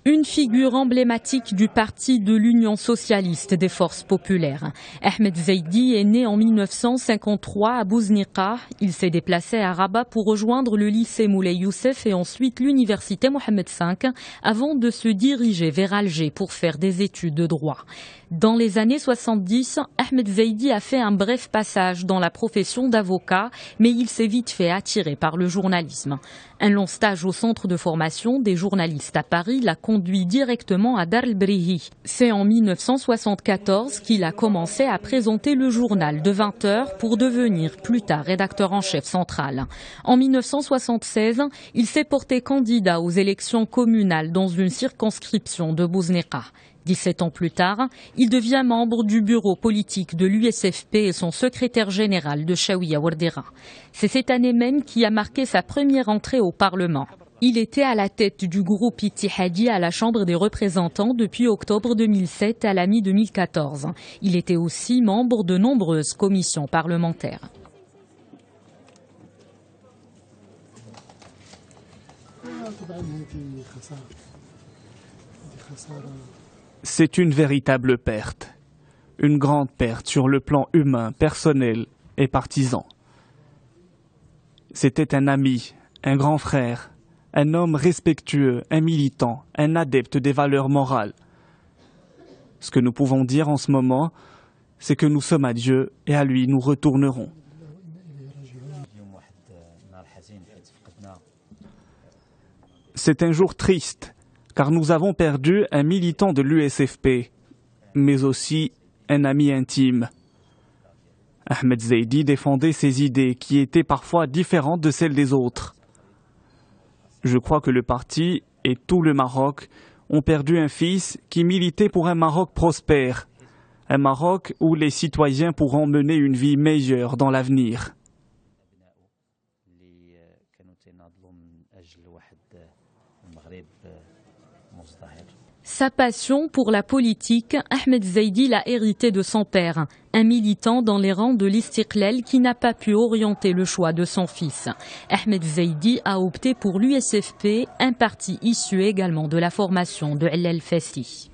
Une figure emblématique du parti de l'Union socialiste des forces populaires. Ahmed Zaidi est né en 1953 à Bouzniqa. Il s'est déplacé à Rabat pour rejoindre le lycée Moulay Youssef et ensuite l'université Mohammed V avant de se diriger vers Alger pour faire des études de droit. Dans les années 70, Ahmed Zaidi a fait un bref passage dans la profession d'avocat, mais il s'est vite fait attirer par le journalisme. Un long stage au centre de formation des journalistes à Paris l'a conduit directement à Dar el-Brihi. C'est en 1974 qu'il a commencé à présenter le journal de 20 heures pour devenir plus tard rédacteur en chef central. En 1976, il s'est porté candidat aux élections communales dans une circonscription de Bouzniqa. 17 ans plus tard, il devient membre du bureau politique de l'USFP et son secrétaire général de Chaouia Wardera. C'est cette année même qui a marqué sa première entrée au Parlement. Il était à la tête du groupe Ittihadi à la Chambre des représentants depuis octobre 2007 à la mi-2014. Il était aussi membre de nombreuses commissions parlementaires. C'est une véritable perte. Une grande perte sur le plan humain, personnel et partisan. C'était un ami, un grand frère, un homme respectueux, un militant, un adepte des valeurs morales. Ce que nous pouvons dire en ce moment, c'est que nous sommes à Dieu et à lui nous retournerons. C'est un jour triste, car nous avons perdu un militant de l'USFP, mais aussi un ami intime. Ahmed Zaidi défendait ses idées qui étaient parfois différentes de celles des autres. Je crois que le parti et tout le Maroc ont perdu un fils qui militait pour un Maroc prospère, un Maroc où les citoyens pourront mener une vie meilleure dans l'avenir. Sa passion pour la politique, Ahmed Zaidi l'a hérité de son père, un militant dans les rangs de l'Istiqlal qui n'a pas pu orienter le choix de son fils. Ahmed Zaidi a opté pour l'USFP, un parti issu également de la formation de El Fassi.